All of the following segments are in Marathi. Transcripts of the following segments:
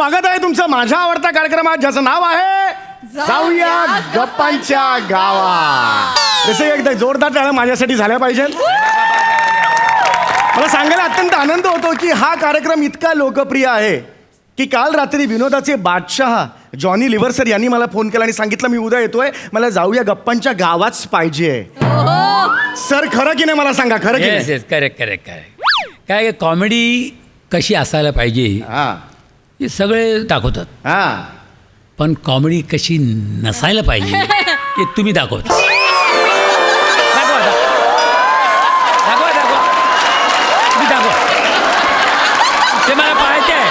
स्वागत आहे तुमचं माझ्या आवडत्या कार्यक्रमात ज्याचं नाव आहे जाऊया गप्पांच्या गावा. जसं एकदा जोरदार टाळ्या माझ्यासाठी झाल्या पाहिजेत. मला सांगायला अत्यंत आनंद होतो की हा कार्यक्रम इतका लोकप्रिय आहे की काल रात्री विनोदाचे बादशाह जॉनी लिव्हर सर यांनी मला फोन केला आणि सांगितलं मी उद्या येतोय, मला जाऊया गप्पांच्या गावाच पाहिजे. सर खरं की नाही मला सांगा, खरं की नाही? Correct correct correct. काय कॉमेडी कशी असायला पाहिजे हे सगळे दाखवतात, पण कॉमेडी कशी नसायला पाहिजे हे तुम्ही दाखवता. दाखवा दाखवा दाखवा तुम्ही दाखवा, ते मला पाहायचं आहे.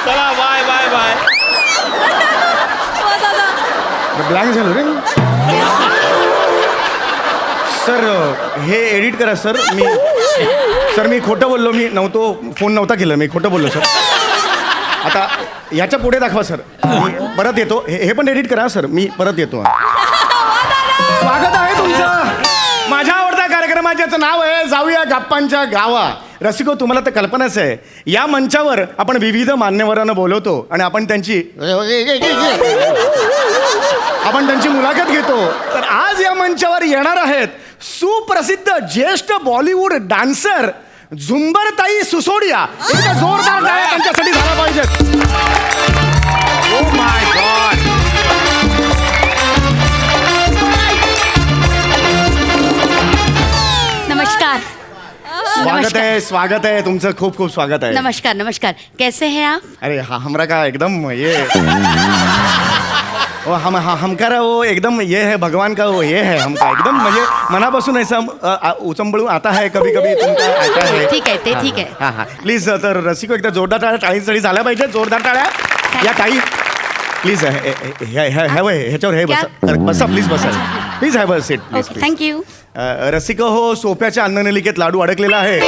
चला बाय बाय बाय. ब्लँक झालो रे सर. हे एडिट करा सर. मी खोटं बोललो, मी फोन नव्हता केलं, मी खोटं बोललो सर. आता याच्या पुढे दाखवा सर. मी परत येतो. हे पण एडिट करा सर, मी परत येतो. स्वागत आहे तुमचं माझ्या आवडत्या कार्यक्रमात ज्याचं नाव आहे जाऊया गप्पांच्या गावा. रसिको, तुम्हाला तर कल्पनाच आहे, या मंचावर आपण विविध मान्यवरांना बोलवतो आणि आपण त्यांची मुलाखत घेतो. तर आज या मंचावर येणार आहेत सुप्रसिद्ध ज्येष्ठ बॉलिवूड डान्सर झुंबरताई सुसोडिया. एकदा जोरदार टाळ्या त्यांच्यासाठी झाला पाहिजेत. Oh my God. नमस्कार. स्वागत है तुमचं, खूप खूप स्वागत आहे. नमस्कार नमस्कार. कैसे हैं आप? अरे हमरा का एकदम ये वो हमका वो एकदम ये है भगवान का वो ये है हमका एकदम म्हणजे मनापासून ऐसा उचंबळून आता है कभी कभी तुमका आता है. ठीक आहे ते ठीक आहे. हां हां प्लीज. तर रसिको एकदा जोरदार टाळ्या टाळीसाठी झाल्या पाहिजे. जोरदार टाळ्या या टाळी प्लीज. ह्याच्यावर हे बसा प्लीज बसा please. Have a seat please. Thank you. रसिको हो सोप्याच्या अन्ननलिकेत लाडू अडकलेला आहे.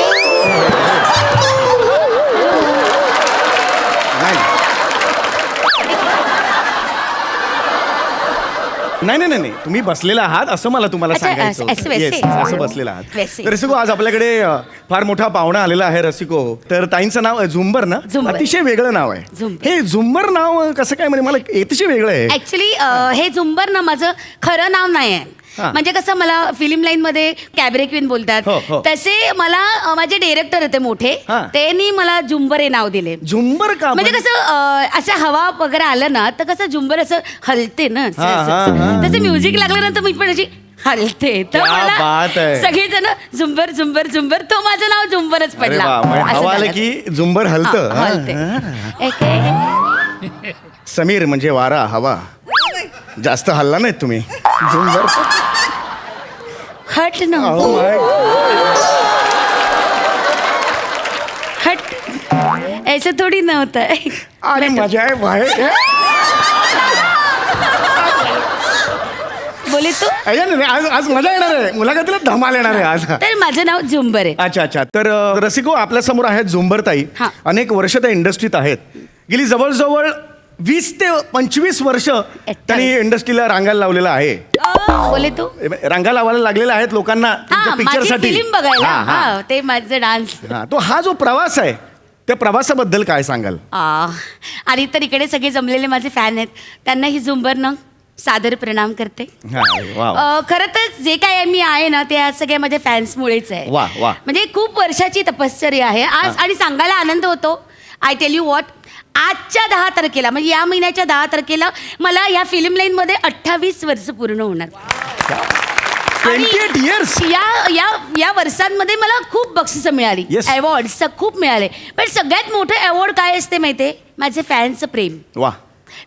नाही तुम्ही बसलेला आहात असं मला तुम्हाला सांगायचं होतं. Yes, असं बसलेला आहात. रसिको, आज आपल्याकडे फार मोठा पाहुणा आलेला आहे. रसिको, तर ताईंचं नाव आहे झुंबर ना? अतिशय वेगळं नाव आहे हे. झुंबर नाव कसं काय, म्हणजे मला अतिशय वेगळं आहे. ऍक्च्युली हे झुंबर ना माझं खरं नाव नाही आहे. म्हणजे कसं मला फिल्म लाईन मध्ये कॅबरे क्वीन बोलतात, तसे मला माझे डिरेक्टर होते मोठे, त्यांनी मला झुंबर हे नाव दिले. झुंबर का म्हणजे कसं असं हवा वगैरे आलं ना तर कसं झुंबर असं हलते ना, तसं म्युझिक लागलं ना तर मी पण अशी हलते. तर मला सगळेजण झुंबर झुंबर झुंबर, तो माझं नाव झुंबरच पडला. हवा आलं की झुंबर हलतं. समीर म्हणजे वारा, हवा. जास्त हल्ला नाहीत तुम्ही. झुंबर हट ना. हट, ऐसा थोडी नव्हतं. अरे मजा आहे बाहेर. बोले तू आज मजा येणार आहे, मुलाखतीला धमाल येणार आहे आज. तर माझं नाव झुंबर आहे. अच्छा. तर रसिको, आपल्या समोर आहेत झुंबरताई. अनेक वर्ष त्या इंडस्ट्रीत आहेत. गेली जवळजवळ 20 ते 25 वर्ष त्यांनी इंडस्ट्रीला रांगायला लावलेला आहे. बोले तू रांगा लावायला लागलेला आहेत लोकांना पिक्चरसाठी, फिल्म बघायला. ते माझं डान्स. तो हा जो प्रवास आहे त्या प्रवासाबद्दल काय सांगाल? आणि तर इकडे सगळे जमलेले माझे फॅन आहेत, त्यांना ही झुंबर ना सादर प्रणाम करते. खरं तर जे काय मी आहे ना ते आज सगळ्या माझ्या फॅन्समुळेच आहे. म्हणजे खूप वर्षाची तपश्चर्या आहे आज. आणि सांगायला आनंद होतो. आय टेल यू व्हॉट, आजच्या 10 तारखेला म्हणजे या महिन्याच्या 10 तारखेला मला या फिल्म लाईन मध्ये 28 वर्ष पूर्ण होणार. 28 years. या वर्षांमध्ये मला खूप बक्षिसं मिळाली, अवॉर्ड्स खूप मिळाले. पण सगळ्यात मोठं अवॉर्ड काय असते माहितीये? माझे फॅन्सचं प्रेम.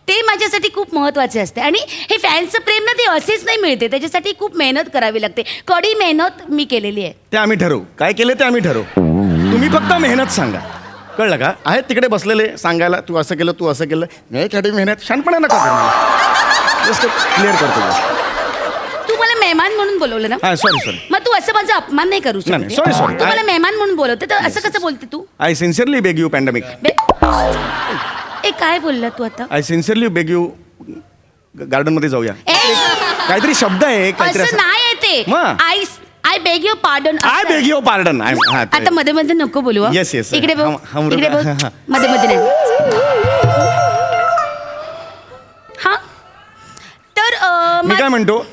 ते माझ्यासाठी खूप महत्त्वाचे असते. आणि हे फॅन्सचं प्रेम ना ते असेच नाही मिळते, त्याच्यासाठी खूप मेहनत करावी लागते. कडी मेहनत मी केलेली आहे. ते आम्ही ठरवू, काय केले ते आम्ही ठरवू. तुम्ही फक्त मेहनत सांगा, कळलं का? आहेत तिकडे बसलेले सांगायला, तू असं केलं तू असं केलं. नाही कडी मेहनत शानपणा नका करू. जस्ट क्लिअर करतो. तू मला मेहमान म्हणून बोलवलं ना? सॉरी. मग तू असं माझा अपमान नाही करू शकत. सॉरी. तू मला मेहमान म्हणून बोलवते तर असं कसं बोलते तू? I sincerely beg you pandemic. काय बोलला तू आता? I sincerely beg you garden मध्ये जाऊया. काहीतरी शब्द आहे, काहीतरी असं नाही आहे ते मग? I beg your pardon. I beg your pardon. आता मध्ये मध्ये नको बोलू हं. Yes, yes. इकडे बघ, इकडे बघ. हा. मध्ये मध्ये नाही. हा तर मी काय म्हणतो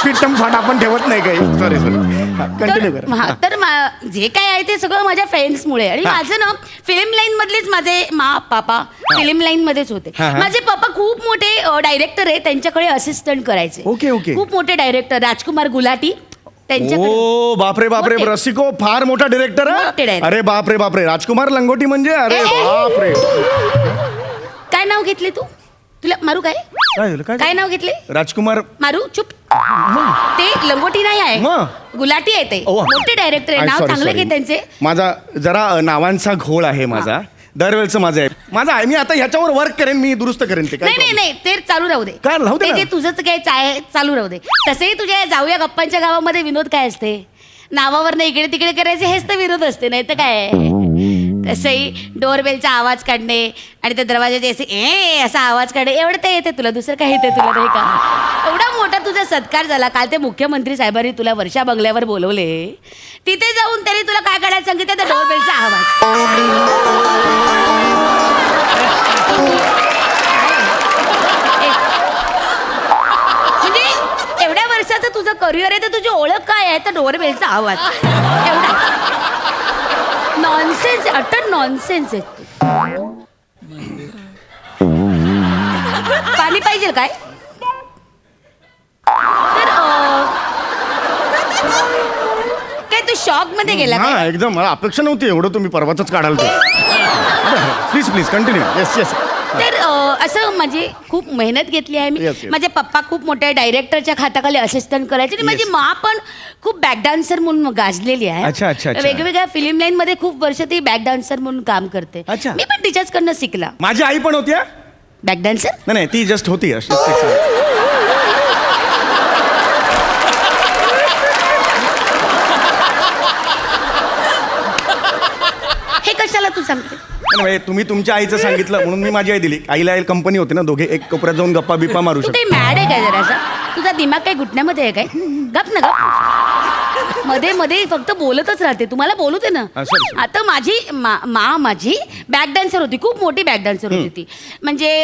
पिट्टम फाट आपण ठेवत नाही काही. सॉरी कंटिन्यू कर. तर जे काय आहे ते सगळं माझ्या फ्रेंड्समुळे. आणि माझं ना फिल्म लाईन मधलेच माझे पापा फिल्म लाईन मध्येच होते. माझे पप्पा खूप मोठे डायरेक्टर आहे, त्यांच्याकडे असिस्टंट करायचे. ओके. खूप मोठे डायरेक्टर राजकुमार गुलाटी त्यांच्याकडे. ओ बापरे मोठे. रसिको फार मोठा डिरेक्टर मोठे आहे. director. अरे बापरे राजकुमार लंगोटी म्हणजे अरे बापरे. काय नाव घेतले तू? तुला मारू काय काय नाव घेतले? राजकुमार मारू चुप. ते लंगोटी नाही आहे, गुलाटी आहे ते. मोठे डायरेक्टर आहे. नाव चांगलं घे त्यांचे. माझा जरा नावांचा घोळ आहे माझा. दरवेळचं माझं आहे. मी आता ह्याच्यावर वर्क करेन, मी दुरुस्त करेन ते. नाही ते चालू राहू दे. काय राहू दे? ते तुझंच काय चालू राहू दे. तसेही तुझ्या जाऊया गप्पांच्या गावामध्ये विनोद काय असते? नावावर नाही इकडे तिकडे करायचे, हेच तर विनोद असते. नाही तर काय तसंही डोरबेलचा आवाज काढणे आणि त्या दरवाजाचे असे असा आवाज काढणे एवढं ते येते तुला. दुसरं काही येते तुला नाही का? एवढा मोठा तुझा सत्कार झाला. काल ते मुख्यमंत्री साहेबांनी तुला वर्षा बंगल्यावर बोलवले. तिथे जाऊन तरी तुला काय काढायला सांगितलं? त्या डोरबेलचा आवाज. म्हणजे एवढ्या वर्षाचं तुझं करिअर आहे तर तुझी ओळख काय आहे? तर डोरबेलचा आवाज. एवढा नॉनसेन्स, अटर नॉनसेन्स आहे तू. पाणी पाहिजे काय? तर काय तू शॉक मध्ये गेला काय? एकदम मला अपेक्षा नव्हती एवढं तुम्ही परवाच काढाल ते. Please continue. येस. तर असं म्हणजे खूप मेहनत घेतली आहे मी. Yes. माझे पप्पा खूप मोठ्या डायरेक्टरच्या खात्याखाली असिस्टंट करायचे आणि माझी मा पण खूप बॅक डान्सर म्हणून गाजलेली आहे. अच्छा. वेगवेगळ्या फिल्म लाईन मध्ये खूप वर्ष ती बॅक डान्सर म्हणून काम करते. अच्छा. मी पण टीचर्स कडनं शिकला. माझी आई पण होती. बॅक डान्सर नाही ती जस्ट होती अशी. हे कशाला तू सांगते? तुम्ही तुमच्या आईचं सांगितलं म्हणून मी माझी आई दिली. आईला कंपनी होते ना, दोघे एक कोपऱ्यात जाऊन गप्पा बिप्पा मारू तू शकतो. काही मॅड आहे काय जरासा? तुझा दिमाग काय घुटण्यामध्ये आहे काय? गप ना गप. मध्ये मध्ये फक्त बोलतच राहते. तुम्हाला बोलू दे ना. sorry. आता माझी माझी बॅक डान्सर होती, खूप मोठी बॅक डान्सर होती ती. म्हणजे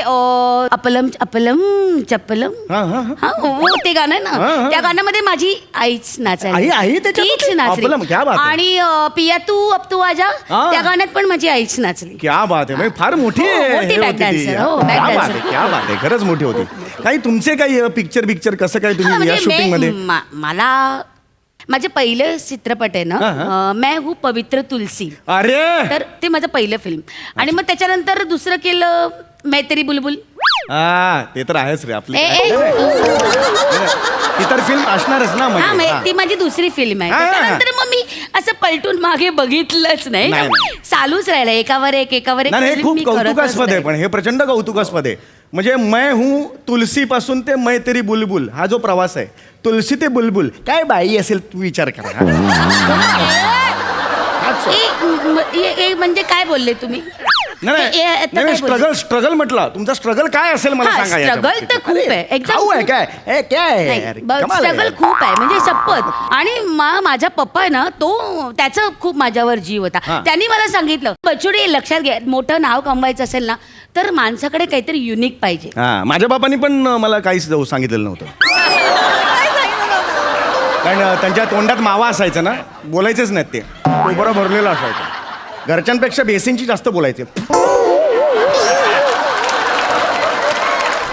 अपलम अपलम चप्पलम हो ते गाणं आहे ना, त्या गाण्यामध्ये माझी आईच नाचायची. आई तीच नाचली. आणि पिया तू अब तू आजा त्या गाण्यात पण माझी आईच नाचली. क्या बात आहे. फार मोठी मोठी बॅक डान्सर. हो बॅक डान्सर. क्या बात आहे. खरंच मोठी होती. काही तुमचे काही पिक्चर कसं काय तुम्ही या शूटिंग मध्ये? मला माझे पहिलं चित्रपट आहे ना, मैं हूँ पवित्र तुलसी. अरे तर ते माझं पहिलं फिल्म. आणि मग त्याच्यानंतर दुसरं केलं मैं तेरी बुलबुल. ते तर आहेच रे आपली. इतर फिल्म असणारच ना. ती माझी दुसरी फिल्म आहे. त्याच्यानंतर मग मी असं पलटून मागे बघितलंच नाही. चालूच राहिलं एकावर एक हे खूप कौतुकास्पद आहे. पण हे प्रचंड कौतुकास्पद आहे. म्हणजे मैं हूँ तुलसी पासून ते मैं तेरी बुलबुल हा जो प्रवास आहे, तुलसी ते बुलबुल काय बाई असेल तू विचार करा. म्हणजे काय बोलले तुम्ही? स्ट्रगल म्हटलं. तुमचा स्ट्रगल काय असेल मला सांगा. स्ट्रगल तर खूप आहे. एकदम काय स्ट्रगल खूप आहे म्हणजे शपथ. आणि माझा पप्पा आहे ना, तो त्याचा खूप माझ्यावर जीव होता. त्यांनी मला सांगितलं, बचुडी लक्षात घ्या, मोठं नाव कमवायचं असेल ना तर माणसाकडे काहीतरी युनिक पाहिजे. माझ्या बापांनी पण मला काहीच सांगितलेलं नव्हतं. कारण त्यांच्या तोंडात मावा असायचा ना, बोलायचेच नाहीत ते. कोबरा भरलेला असायचा. घरच्यांपेक्षा बेसिनची जास्त बोलायचे.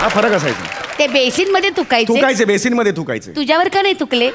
हा फरक असायचा. ते बेसिन मध्ये थुकायचे बेसिन मध्ये थुकायचे. तुझ्यावर का नाही थुकले?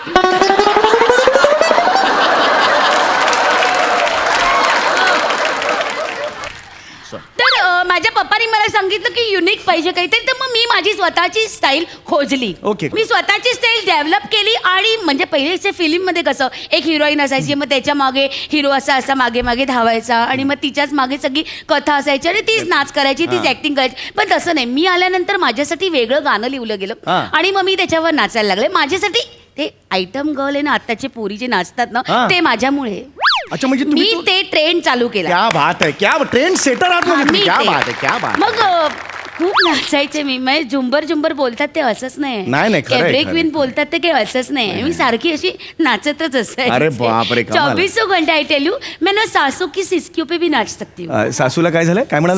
तर माझ्या पप्पानी मला सांगितलं की युनिक पाहिजे काहीतरी. तर मग मी माझी स्वतःची स्टाईल खोजली. मी स्वतःची स्टाईल डेव्हलप केली. आणि म्हणजे पहिलेच्या फिल्म मध्ये कसं एक हिरोईन असायची, मग त्याच्या मागे हिरो असा मागे मागे धावायचा आणि मग तिच्याच मागे सगळी कथा असायची आणि तीच नाच करायची, तीच ऍक्टिंग करायची. पण तसं नाही. मी आल्यानंतर माझ्यासाठी वेगळं गाणं लिहिलं गेलं आणि मग मी त्याच्यावर नाचायला लागले. माझ्यासाठी ते आयटम गर्ल आहे ना, आत्ताचे पोरी जे नाचतात ना, ते माझ्यामुळे. अच्छा म्हणजे मी ते ट्रेंड चालू केला. क्या बात आहे. क्या ट्रेंड सेटर आहात. क्या बात आहे. मग खूप नाचायचे मी झुंबर झुंबर बोलतात ते असंच नाही, खरं आहे, कॅबरे खरं आहे. क्वीन बोलतात ते काही असंच नाही मी सारखी अशी नाचतच असायचे. अरे बापरे, कमाल. 24 घंटे आई टेल यू मैं ना सासू की सिस्कियों पे भी नाच सकती हूँ. सासूला काय झालं, काय म्हणाल?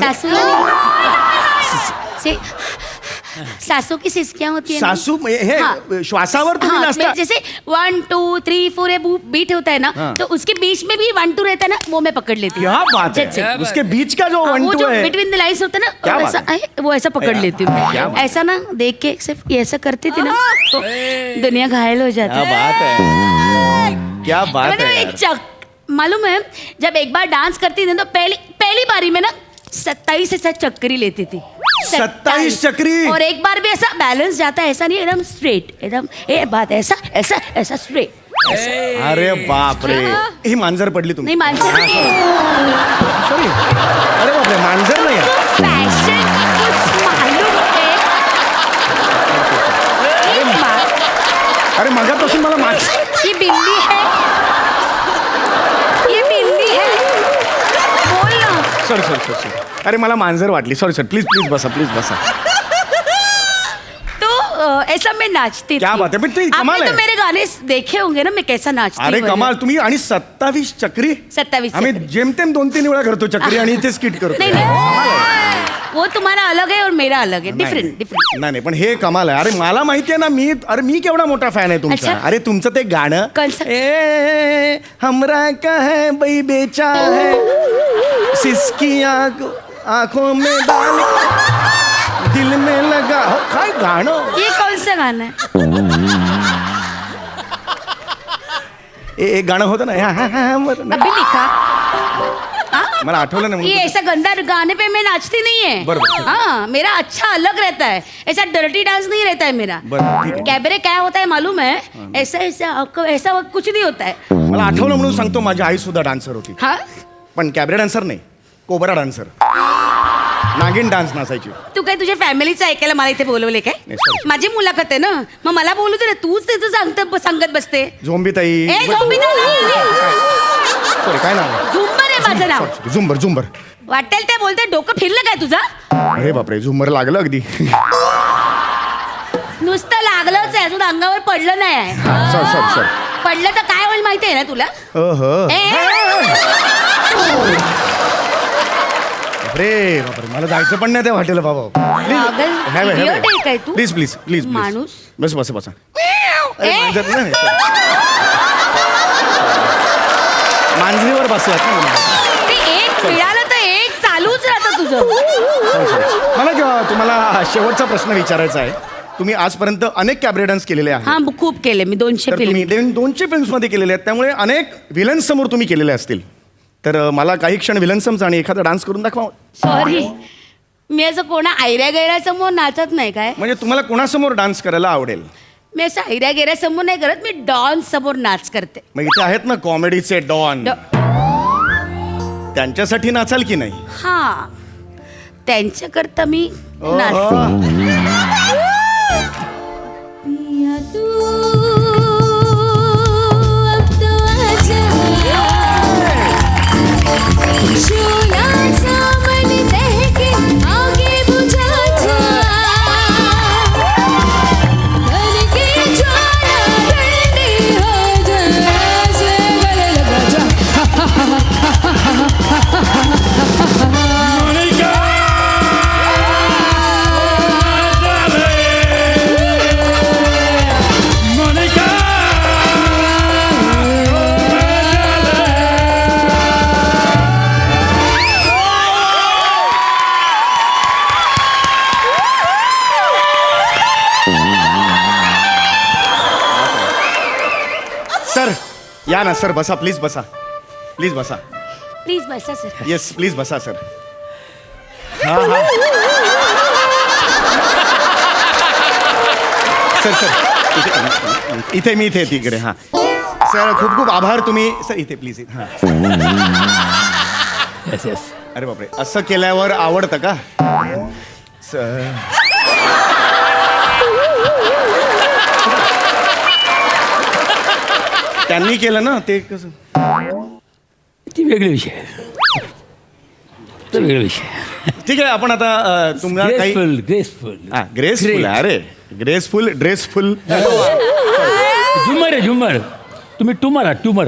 सासू की सिस्कियां होती है ना? सासू हे हाँ. श्वासावर तुम्ही हाँ, नाचता? जैसे 1 2 3 4 ये बीट होता है ना हाँ. तो उसके बीच में भी 1 2 रहता है ना वो मैं पकड़ लेती हूँ. क्या बात जैसे- है, उसके बीच का जो हाँ, वन वो टू जो है. बिटवीन द लाइन्स होता है क्या ना बात वैसा वो ऐसा पकड़ क्या- लेती क्या हूँ. बात ऐसा ना देख के सिर्फ ऐसा करती थी ना तो दुनिया घायल हो जाती क्या है. बात है, क्या बात मतलब है एक यार. मालूम है जब एक बार डांस करती थी ना तो पहली बारी में ना 27 ऐसा चक्करी लेती थी. 27 चक्री? और एक बार भी ऐसा बैलेंस जाता है ऐसा नहीं एकदम स्ट्रेट एकदम ए बात ऐसा ऐसा ऐसा स्ट्रेट. अरे बाप रे, ही मांजर पडली तुम्ही. नहीं मानसर नहीं है. सॉरी, अरे बापरे, मांजर नाही आहे. फैशन कुछ मालूम है. अरे मगापासून मला ये बिल्ली है. ये बिल्ली है. बोल ना. सॉरी. अरे मला मांजर वाटली. सॉरी प्लीज बसा. तो ऐसा मैं नाचती क्या थी. बात है, पण तो कमाल आपने है. तो मेरे गाने देखे होंगे ना मैं कैसा नाचती अरे हूँ. कमाल, तुम्ही आणि 27 चक्री. 27 आम्ही चक्री. जेमतेम 2-3 वेळा करतो चक्री आणि इथे स्किट करतो. नहीं वो तुम्हारा अलग है और मेरा अलग है. डिफरेंट. नाही पण हे कमाल आहे. अरे मला माहिती आहे ना, मी केवढा मोठा फॅन आहे तुमचा. अच्छा. अरे तुमचं ते गाणं कोणचं? ए हमरा का है बाई बेचा है सिसकी आंखों में डाल दिल में लगा. हो, काय गाणं. ये कौन सा गाना है. एक गाणं होतं ना, बरं. अभी लिखा. मला आठवलं ना ये म्हणून. ऐसा गंदा गाने पे मैं नाचती नहीं है. बरोबर. हाँ मेरा अच्छा अलग रहता है. ऐसा डर्टी डांस नहीं रहता है मेरा. बरं, ठीक आहे. कैबरे क्या होता है मालूम है. ऐसा कुछ नहीं होता है. मला आठवलं म्हणून सांगतो, माझी आई सुद्धा डान्सर होती. हाँ पण कॅबरे डान्सर नाही, कोबरा डान्सर. नागिन डान्स नाचायची. तू काय तुझ्या फॅमिलीचं ऐकायला मला इथे बोलवले काय. नाही, sorry. माझी मुलाखत आहे ना मग मला बोलू दे ना. तूच त्याचं सांगत बसते. झोंबी ताई. ए झोंबी सॉरी, काय नाव आहे? झुंबर आहे माझं नाव. झुंबर. वाटेल ते बोलते. डोकं फिरलं काय तुझं. अरे बापरे, झुंबर लागलं अगदी. नुसतं लागलंच आहे अजून अंगावर पडलं नाही आहे. सॉरी. पडलं तर काय होईल माहिती आहे ना तुला. अरे बापरे, मला जायचं पण नाही त्या हॉटेलला बाबा. पागल, idiot आहे काय तू? प्लीज माणूस. बस. अरे, ए. मांजर नाही. मांजरीवर बसलात ना. ते एक मिळालं तर एक चालूच राहतं तुझं. Sorry. मला तुम्हाला शेवटचा प्रश्न विचारायचा आहे. तुम्ही आजपर्यंत अनेक कॅबरे डान्स केलेले आहेत. हा खूप केले मी 200 तर तुम्ही फिल्म. 200 फिल्म्समध्ये केलेले आहेत, त्यामुळे अनेक विलन्स समोर तुम्ही केलेले असतील. तर मला काही क्षण विलन्समचा आणि एखादा डान्स करून दाखवा. सॉरी मी असं कोणा आयऱ्या गैऱ्यासमोर नाचत नाही काय. म्हणजे तुम्हाला कोणासमोर डान्स करायला आवडेल? मी असं आयऱ्या गैऱ्यासमोर नाही करत. मी डॉन समोर नाच करते. मग इथे आहेत ना कॉमेडीचे डॉन, त्यांच्यासाठी नाचाल की नाही? हा त्यांच्याकरता मी नाचते. सर या ना सर, बसा प्लीज बसा. प्लीज बसा सर. येस प्लीज बसा सर. सर इथे मी इथे तिकडे. हां सर, खूप आभार. तुम्ही सर इथे प्लीज. हां येस. अरे बापरे, असं केल्यावर आवडतं का सर? त्यांनी केलं ना ते कसं. ती वेगळे विषय. तो वेगळा विषय. ठीक आहे आपण आता तुम्हाला काही ग्रेसफुल ग्रेसफुल अरे ग्रेसफुल ड्रेसफुल झुमर आहे झुमर. तुम्ही ट्युमर आहात ट्युमर.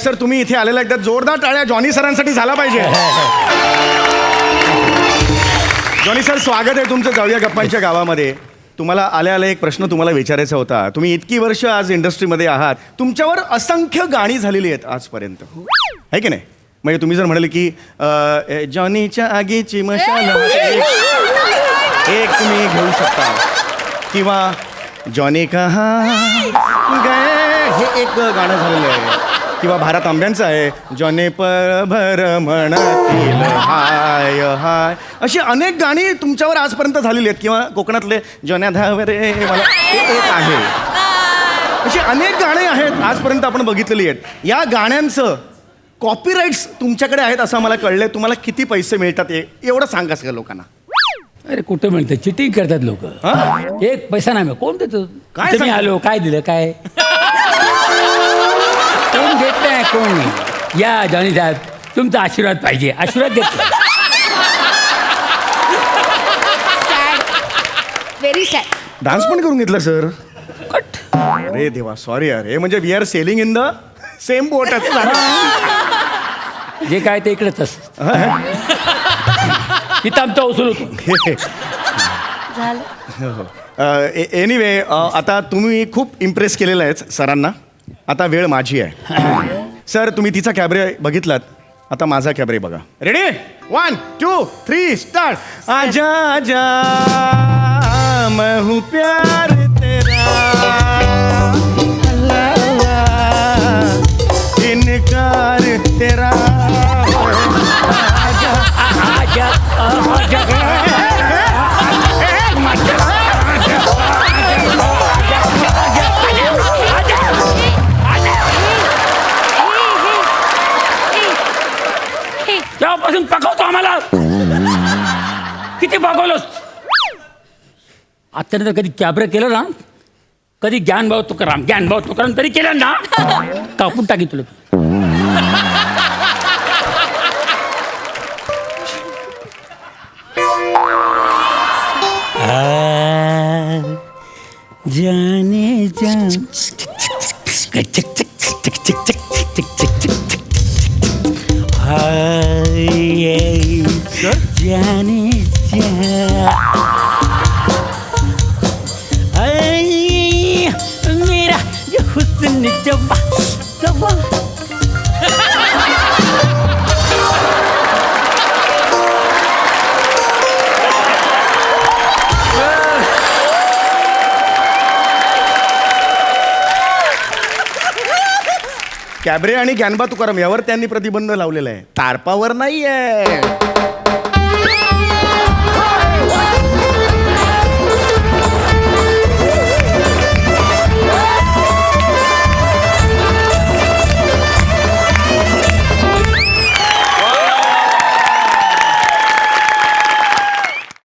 सर तुम्ही इथे आलेला एकदा जोरदार टाळ्या जॉनी सरांसाठी झाला पाहिजे. जॉनी सर स्वागत आहे तुमचं जाऊया गप्पांच्या गावामध्ये. तुम्हाला आल्या एक प्रश्न तुम्हाला विचारायचा होता. तुम्ही इतकी वर्ष आज इंडस्ट्रीमध्ये आहात, तुमच्यावर असंख्य गाणी झालेली आहेत आजपर्यंत, आहे की नाही? म्हणजे तुम्ही जर म्हणाले की जॉनीच्या आगीची मशाल एक तुम्ही घेऊ शकता, किंवा जॉनी कहा गए हे एक गाणं झालेलं आहे, किंवा भारत आंब्यांचं आहे जॉने भर म्हणतील हाय हाय. अशी अनेक गाणी तुमच्यावर आजपर्यंत झालेली आहेत, किंवा कोकणातले जॉन्या धावरे मला ते एक आहे. अशी अनेक गाणी आहेत आजपर्यंत आपण बघितलेली आहेत. या गाण्यांचं कॉपीराईट्स तुमच्याकडे आहेत असं मला कळलंय. तुम्हाला किती पैसे मिळतात एवढं सांगा सगळ्या लोकांना. अरे कुठं मिळतं, चिटिंग करतात लोक. एक पैसा नाही मिळत. कोण देतो? काय काय मी आलो काय दिलं काय? कोण देत नाही कोण नाही. या जॉनी साहेब तुमचा आशीर्वाद पाहिजे. आशीर्वाद देतो. Very sad. डान्स पण करून घेतला सर. अरे देवा सॉरी अरे, म्हणजे we are sailing in the same boat. जे काय ते इकडेच असतं. इथं आमचा वसूल होतो. एनिवे आता तुम्ही खूप इम्प्रेस केलेलं आहे सरांना. आता वेळ माझी आहे. सर तुम्ही तिचा कॅबरे बघितलात, आता माझा कॅबरे बघा. Ready 1 2 3 start. आजा आजा मैं हूँ प्यार तेरा, इनकार तेरा. आजा आजा आजा तेव्हापासून पकवतो आम्हाला. किती पकवलोस आतानंतर? कधी कॅबरे केलं ना, कधी ज्ञानभाऊ तुकाराम तरी केलं ना, कापून टाकी तुला. जाने जान जाने मेरा ये हुस्न जवा जवा. कॅबरे आणि ज्ञानबा तुकाराम यावर त्यांनी प्रतिबंध लावलेला आहे, तारपावर नाही आहे.